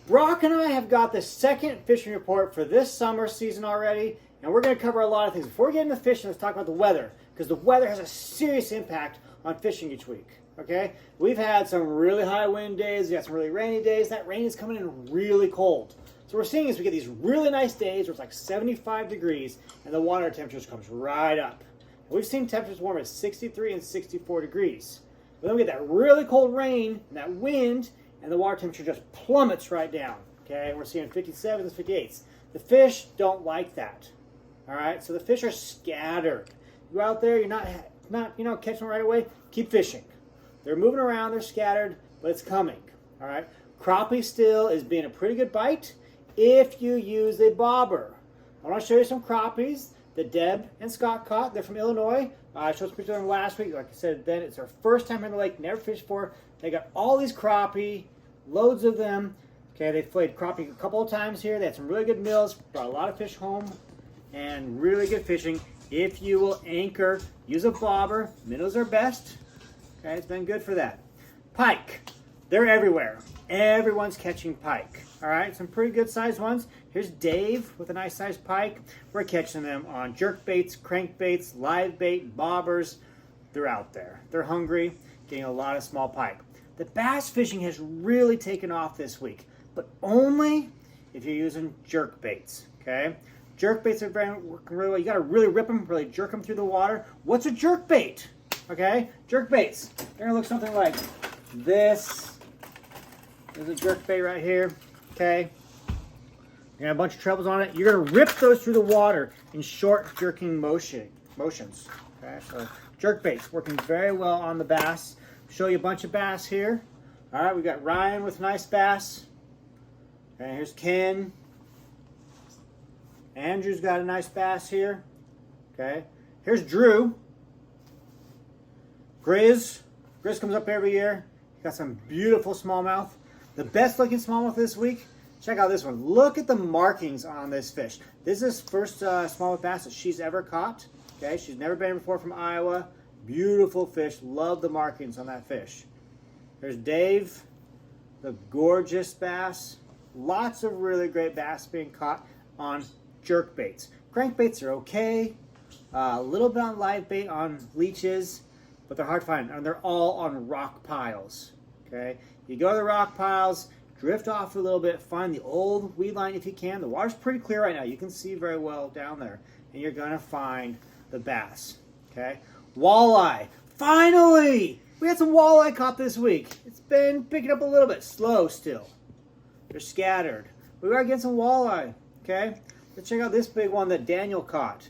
Brock and I have got the second fishing report for this summer season already, and we're going to cover a lot of things. Before we get into fishing, let's talk about the weather, because the weather has a serious impact on fishing each week. Okay, we've had some really high wind days, we got some really rainy days. That rain is coming in really cold. So what we're seeing is we get these really nice days where it's like 75 degrees and the water temperature comes right up. And we've seen temperatures warm at 63 and 64 degrees. But then we get that really cold rain and that wind, and the water temperature just plummets right down. Okay, and we're seeing 57s and 58s. The fish don't like that. All right, so the fish are scattered. You go out there, you're not catching them right away. Keep fishing. They're moving around, they're scattered, but it's coming. All right, crappie still is being a pretty good bite if you use a bobber. I want to show you some crappies that Deb and Scott caught. They're from Illinois. I showed some pictures of them last week. Like I said, then it's their first time in the lake, never fished before. They got all these crappie, loads of them. Okay, they filleted crappie a couple of times here. They had some really good meals, brought a lot of fish home, and really good fishing. If you will anchor, use a bobber. Minnows are best. Okay, it's been good for that. Pike, they're everywhere. Everyone's catching pike. All right, some pretty good sized ones. Here's Dave with a nice sized pike. We're catching them on jerkbaits, crankbaits, live bait, bobbers. They're out there. They're hungry, getting a lot of small pike. The bass fishing has really taken off this week, but only if you're using jerkbaits. Okay, jerkbaits are working really well. You got to really rip them, really jerk them through the water. What's a jerkbait? Okay, jerkbaits. They're gonna look something like this. There's a jerkbait right here. Okay, you got a bunch of trebles on it. You're gonna rip those through the water in short jerking motions. Okay, so jerkbaits working very well on the bass. Show you a bunch of bass here. All right, we got Ryan with nice bass. And here's Ken. Andrew's got a nice bass here. Okay, here's Drew. Grizz comes up every year. He got some beautiful smallmouth. The best looking smallmouth this week, check out this one. Look at the markings on this fish. This is first smallmouth bass that she's ever caught. Okay, she's never been before from Iowa. Beautiful fish. Love the markings on that fish. There's Dave, the gorgeous bass. Lots of really great bass being caught on jerkbaits. Crankbaits are okay. A little bit on live bait on leeches, but they're hard to find, and they're all on rock piles. Okay, you go to the rock piles, drift off a little bit, find the old weed line if you can. The water's pretty clear right now. You can see very well down there, and you're gonna find the bass. Okay, walleye. Finally, we had some walleye caught this week. It's been picking up a little bit, slow still. They're scattered. We are getting some walleye. Okay, let's check out this big one that Daniel caught.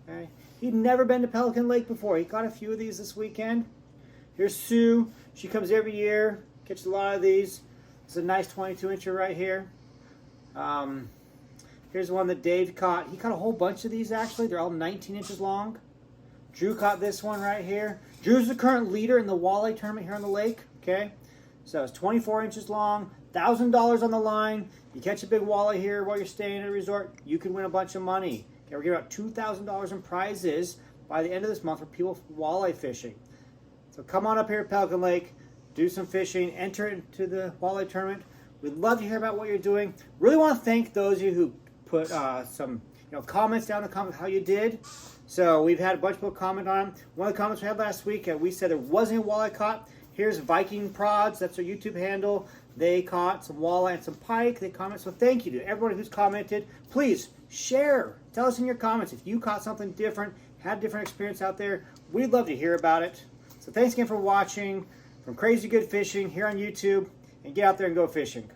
Okay. He'd never been to Pelican Lake before. He caught a few of these this weekend. Here's Sue. She comes every year, catches a lot of these. It's a nice 22-incher right here. Here's one that Dave caught. He caught a whole bunch of these, actually. They're all 19 inches long. Drew caught this one right here. Drew's the current leader in the walleye tournament here on the lake. Okay, so it's 24 inches long, $1,000 on the line. You catch a big walleye here while you're staying at a resort, you can win a bunch of money. Okay, we're giving out $2,000 in prizes by the end of this month for people walleye fishing. So come on up here at Pelican Lake, do some fishing, enter into the walleye tournament. We'd love to hear about what you're doing. Really want to thank those of you who put some comments down in the comments how you did. So we've had a bunch of people comment on them. One of the comments we had last week, we said there wasn't a walleye caught. Here's Viking Prods, that's their YouTube handle. They caught some walleye and some pike. They comment, so thank you to everybody who's commented. Please share. Tell us in your comments if you caught something different, had a different experience out there. We'd love to hear about it. So thanks again for watching from Crazy Good Fishing here on YouTube, and get out there and go fishing.